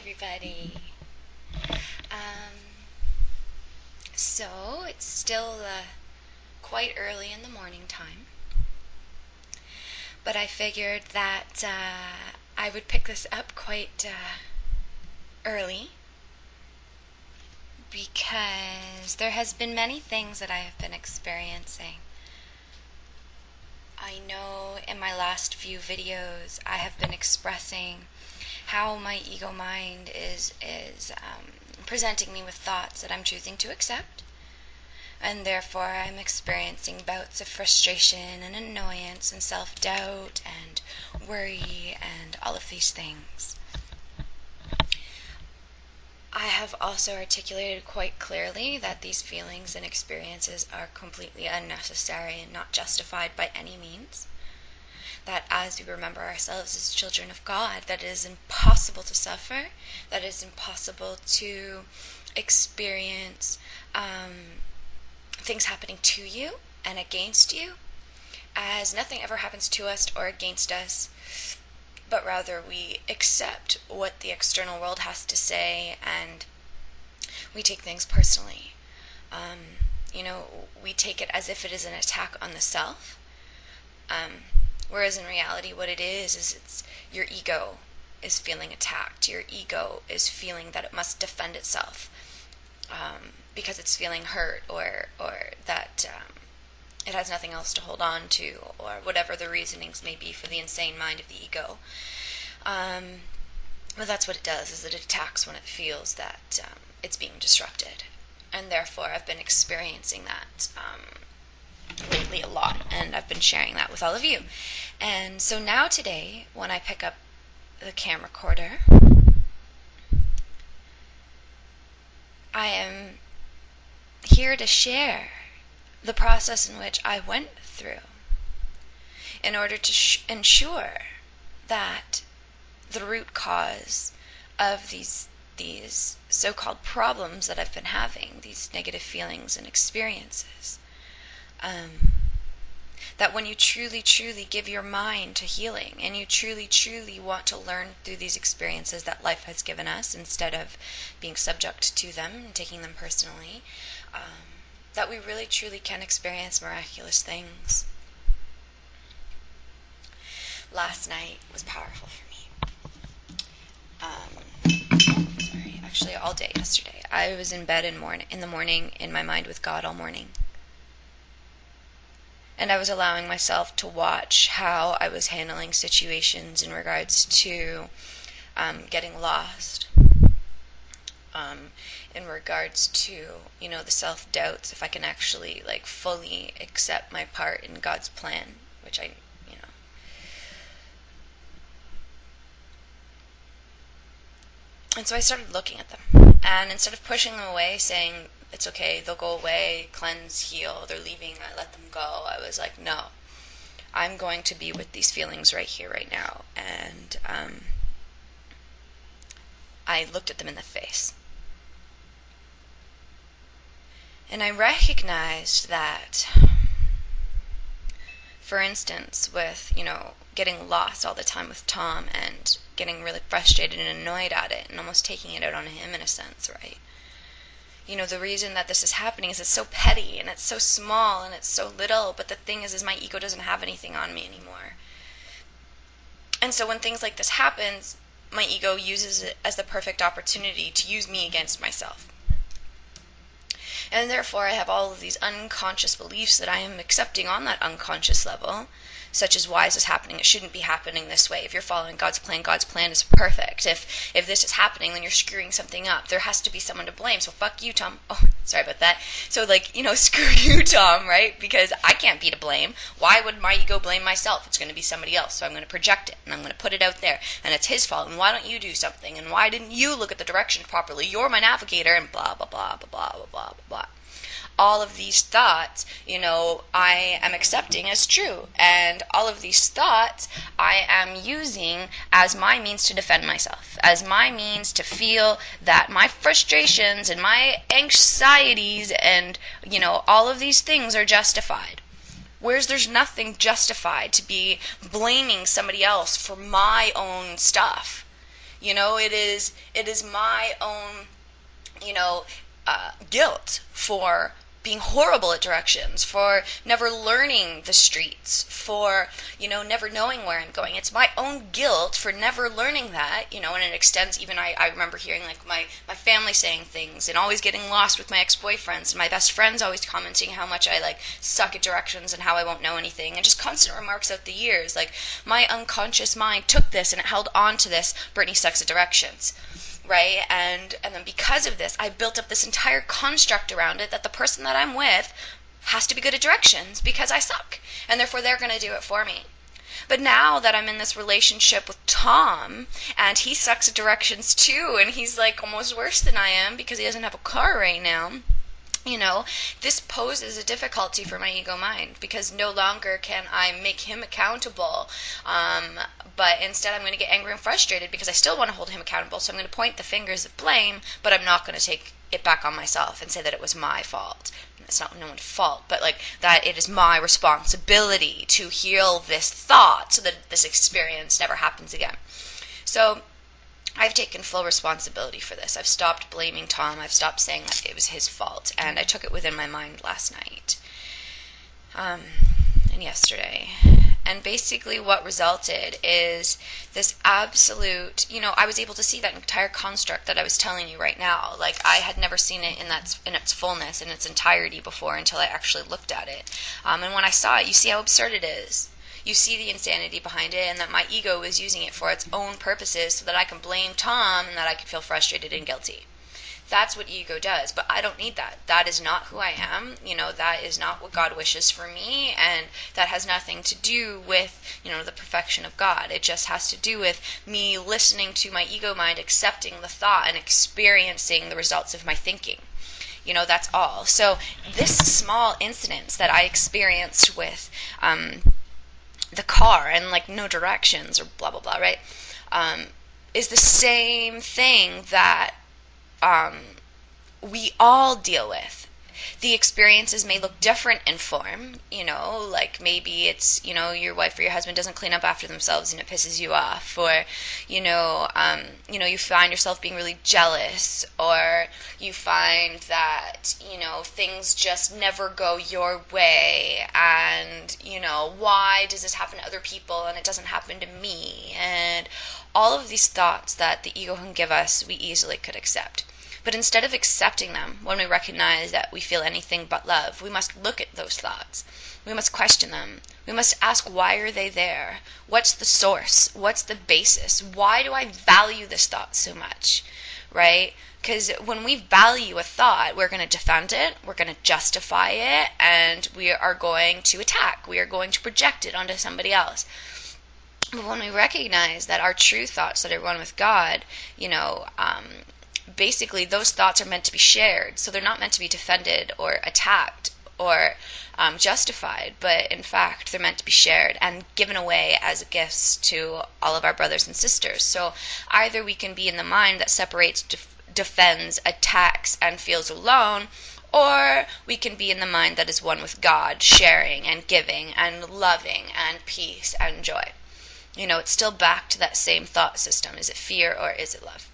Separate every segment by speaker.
Speaker 1: everybody. Um, so it's still quite early in the morning time, but I figured that I would pick this up quite early because there has been many things that I have been experiencing. I know in my last few videos I have been expressing how my ego mind is presenting me with thoughts that I'm choosing to accept, and therefore I'm experiencing bouts of frustration and annoyance and self-doubt and worry and all of these things. I have also articulated quite clearly that these feelings and experiences are completely unnecessary and not justified by any means. That as we remember ourselves as children of God, that it is impossible to suffer, that it is impossible to experience things happening to you and against you, as nothing ever happens to us or against us, but rather we accept what the external world has to say and we take things personally. We take it as if it is an attack on the self. Whereas in reality what it is it's your ego is feeling attacked. Your ego is feeling that it must defend itself because it's feeling hurt or that it has nothing else to hold on to, or whatever the reasonings may be for the insane mind of the ego. But that's what it does, is it attacks when it feels that it's being disrupted. And therefore I've been experiencing that lately a lot, and I've been sharing that with all of you. And so now today, when I pick up the camera recorder, I am here to share the process in which I went through in order to ensure that the root cause of these so-called problems that I've been having, these negative feelings and experiences, that when you truly give your mind to healing and you truly want to learn through these experiences that life has given us instead of being subject to them and taking them personally, that we really truly can experience miraculous things. Last night was powerful for me. Actually all day yesterday. I was in bed in the morning in my mind with God all morning. And I was allowing myself to watch how I was handling situations in regards to getting lost. In regards to, the self-doubts, if I can actually fully accept my part in God's plan, which I. And so I started looking at them, and instead of pushing them away, saying, it's okay, they'll go away, cleanse, heal, they're leaving, I let them go, I was like, no, I'm going to be with these feelings right here, right now. And I looked at them in the face. And I recognized that, for instance, with, getting lost all the time with Tom and getting really frustrated and annoyed at it and almost taking it out on him in a sense, right? The reason that this is happening is it's so petty and it's so small and it's so little, but the thing is my ego doesn't have anything on me anymore. And so when things like this happens, my ego uses it as the perfect opportunity to use me against myself. And therefore I have all of these unconscious beliefs that I am accepting on that unconscious level, such as, why is this happening? It shouldn't be happening this way. If you're following God's plan is perfect. If this is happening, then you're screwing something up. There has to be someone to blame. So fuck you, Tom. Oh, sorry about that. So screw you, Tom, right? Because I can't be to blame. Why would my ego blame myself? It's going to be somebody else. So I'm going to project it and I'm going to put it out there. And it's his fault. And why don't you do something? And why didn't you look at the direction properly? You're my navigator, and blah, blah, blah, blah, blah, blah, blah, blah. All of these thoughts, I am accepting as true. And all of these thoughts I am using as my means to defend myself, as my means to feel that my frustrations and my anxieties and, all of these things are justified. Whereas there's nothing justified to be blaming somebody else for my own stuff. It is my own, guilt for being horrible at directions, for never learning the streets, for, never knowing where I'm going. It's my own guilt for never learning that, and it extends even, I remember hearing like my family saying things and always getting lost with my ex-boyfriends and my best friends always commenting how much I like suck at directions and how I won't know anything, and just constant remarks out the years. Like, my unconscious mind took this and it held on to this, Brittany sucks at directions. Right? And then because of this, I built up this entire construct around it that the person that I'm with has to be good at directions because I suck. And therefore they're going to do it for me. But now that I'm in this relationship with Tom, and he sucks at directions too, and he's like almost worse than I am because he doesn't have a car right now, this poses a difficulty for my ego mind because no longer can I make him accountable. But instead I'm going to get angry and frustrated because I still want to hold him accountable. So I'm going to point the fingers of blame, but I'm not going to take it back on myself and say that it was my fault. It's not no one's fault, but like that it is my responsibility to heal this thought so that this experience never happens again. So I've taken full responsibility for this. I've stopped blaming Tom. I've stopped saying that it was his fault. And I took it within my mind last night and yesterday. And basically what resulted is this absolute, I was able to see that entire construct that I was telling you right now. Like, I had never seen it in its fullness, in its entirety before until I actually looked at it. And when I saw it, you see how absurd it is. You see the insanity behind it, and that my ego is using it for its own purposes so that I can blame Tom and that I can feel frustrated and guilty. That's what ego does, but I don't need that. That is not who I am. That is not what God wishes for me, and that has nothing to do with, the perfection of God. It just has to do with me listening to my ego mind, accepting the thought, and experiencing the results of my thinking. That's all. So this small incident that I experienced with the car and like no directions or blah blah blah, right, is the same thing that we all deal with. The experiences may look different in form, like maybe it's, your wife or your husband doesn't clean up after themselves and it pisses you off, or, you find yourself being really jealous, or you find that, things just never go your way, and, why does this happen to other people and it doesn't happen to me, and all of these thoughts that the ego can give us, we easily could accept. But instead of accepting them, when we recognize that we feel anything but love, we must look at those thoughts. We must question them. We must ask, why are they there? What's the source? What's the basis? Why do I value this thought so much? Right? Because when we value a thought, we're going to defend it, we're going to justify it, and we are going to attack. We are going to project it onto somebody else. But when we recognize that our true thoughts that are one with God, basically those thoughts are meant to be shared, so they're not meant to be defended or attacked or justified, but in fact they're meant to be shared and given away as gifts to all of our brothers and sisters. So either we can be in the mind that separates, defends, attacks, and feels alone, or we can be in the mind that is one with God, sharing and giving and loving and peace and joy. It's still back to that same thought system. Is it fear or is it love?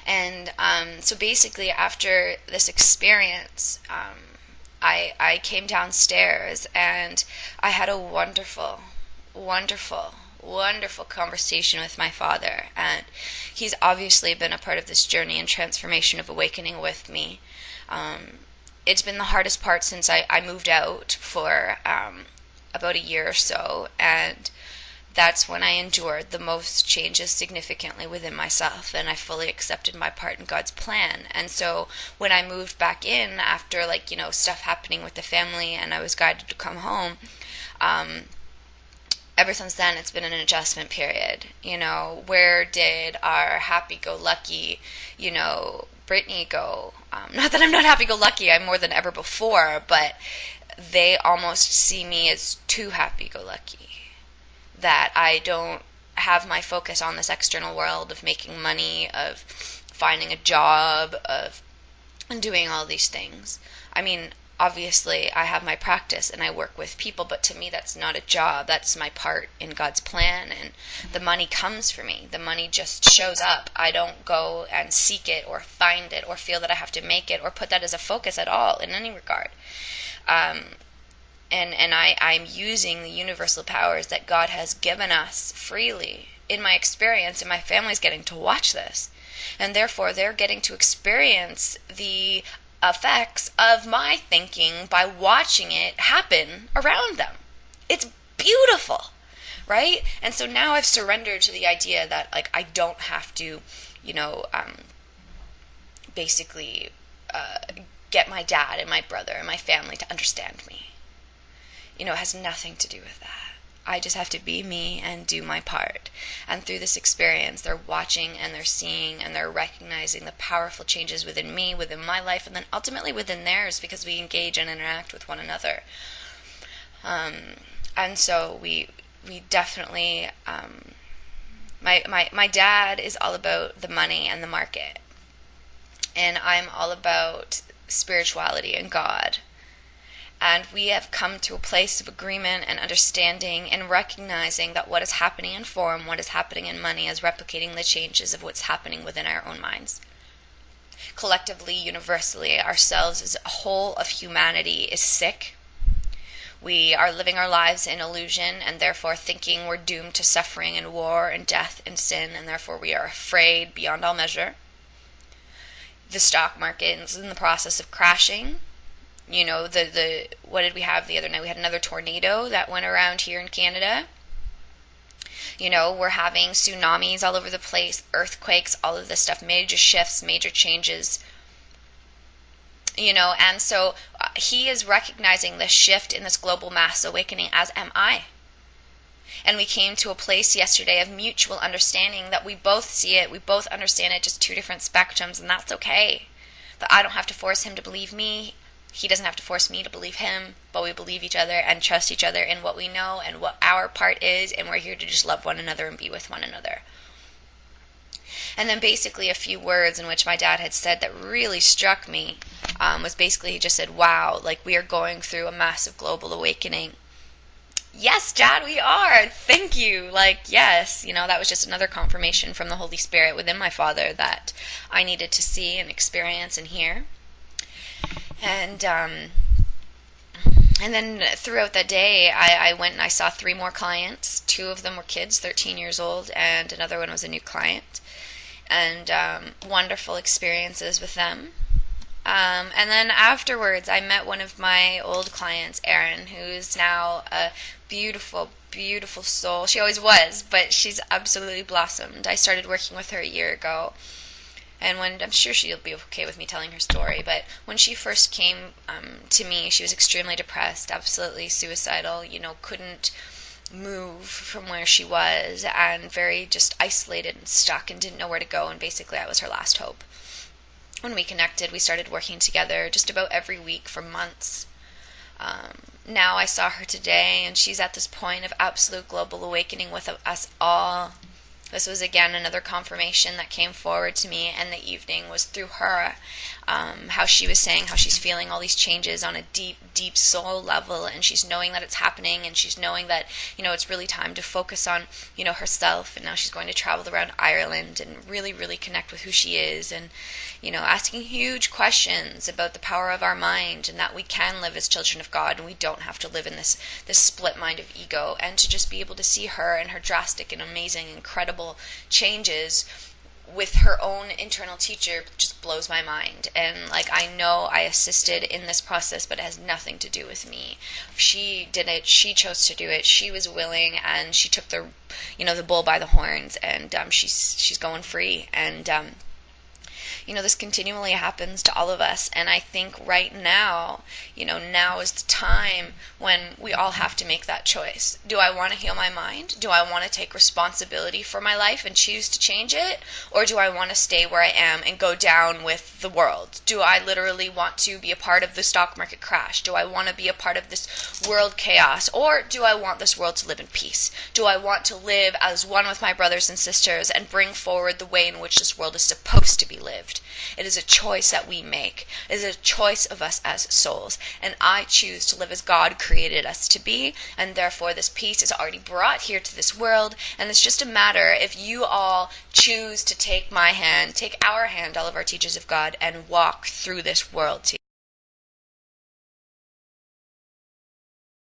Speaker 1: And so basically after this experience, I came downstairs and I had a wonderful, wonderful, wonderful conversation with my father. And he's obviously been a part of this journey and transformation of awakening with me. It's been the hardest part since I moved out for about a year or so, and that's when I endured the most changes significantly within myself, and I fully accepted my part in God's plan. And so when I moved back in after stuff happening with the family and I was guided to come home, ever since then it's been an adjustment period. Where did our happy-go-lucky, Brittany go? Not that I'm not happy-go-lucky, I'm more than ever before, but they almost see me as too happy-go-lucky. That I don't have my focus on this external world of making money, of finding a job, of doing all these things. I mean, obviously I have my practice and I work with people, but to me that's not a job. That's my part in God's plan, and the money comes for me. The money just shows up. I don't go and seek it or find it or feel that I have to make it or put that as a focus at all in any regard. I'm using the universal powers that God has given us freely. In my experience, and my family's getting to watch this, and therefore they're getting to experience the effects of my thinking by watching it happen around them. It's beautiful, right? And so now I've surrendered to the idea that, like, I don't have to, basically get my dad and my brother and my family to understand me. It has nothing to do with that. I just have to be me and do my part. And through this experience, they're watching and they're seeing and they're recognizing the powerful changes within me, within my life, and then ultimately within theirs, because we engage and interact with one another. And so we definitely, my dad is all about the money and the market. And I'm all about spirituality and God. And we have come to a place of agreement and understanding and recognizing that what is happening in form, what is happening in money, is replicating the changes of what's happening within our own minds. Collectively, universally, ourselves as a whole of humanity is sick. We are living our lives in illusion and therefore thinking we're doomed to suffering and war and death and sin, and therefore we are afraid beyond all measure. The stock market is in the process of crashing. What did we have the other night? We had another tornado that went around here in Canada. We're having tsunamis all over the place, earthquakes, all of this stuff, major shifts, major changes. And so he is recognizing the shift in this global mass awakening, as am I. And we came to a place yesterday of mutual understanding that we both see it, we both understand it, just two different spectrums, and that's okay. That I don't have to force him to believe me. He doesn't have to force me to believe him, but we believe each other and trust each other in what we know and what our part is, and we're here to just love one another and be with one another. And then basically a few words in which my dad had said that really struck me was basically he just said, wow, like we are going through a massive global awakening. Yes, Dad, we are. Thank you. Yes, that was just another confirmation from the Holy Spirit within my father that I needed to see and experience and hear. And then throughout that day, I went and I saw 3 more clients. 2 of them were kids, 13 years old, and another one was a new client. And wonderful experiences with them. And then afterwards, I met one of my old clients, Erin, who's now a beautiful, beautiful soul. She always was, but she's absolutely blossomed. I started working with her a year ago. And I'm sure she'll be okay with me telling her story, but when she first came to me, she was extremely depressed, absolutely suicidal, couldn't move from where she was, and very just isolated and stuck and didn't know where to go, and basically I was her last hope. When we connected, we started working together just about every week for months. Now I saw her today, and she's at this point of absolute global awakening with us all. This was again another confirmation that came forward to me, and the evening was through her, how she was saying how she's feeling all these changes on a deep, deep soul level, and she's knowing that it's happening, and she's knowing that, it's really time to focus on, herself, and now she's going to travel around Ireland and really, really connect with who she is, and, asking huge questions about the power of our mind, and that we can live as children of God, and we don't have to live in this split mind of ego, and to just be able to see her and her drastic and amazing, incredible changes with her own internal teacher just blows my mind. And I know I assisted in this process, but it has nothing to do with me. She did it, she chose to do it, she was willing, and she took the bull by the horns, and she's going free. And this continually happens to all of us, and I think right now, now is the time when we all have to make that choice. Do I want to heal my mind? Do I want to take responsibility for my life and choose to change it? Or do I want to stay where I am and go down with the world? Do I literally want to be a part of the stock market crash? Do I want to be a part of this world chaos? Or do I want this world to live in peace? Do I want to live as one with my brothers and sisters and bring forward the way in which this world is supposed to be lived? lived. It is a choice that we make. It is a choice of us as souls. And I choose to live as God created us to be, and therefore this peace is already brought here to this world, and it's just a matter if you all choose to take my hand, take our hand, all of our teachers of God, and walk through this world together.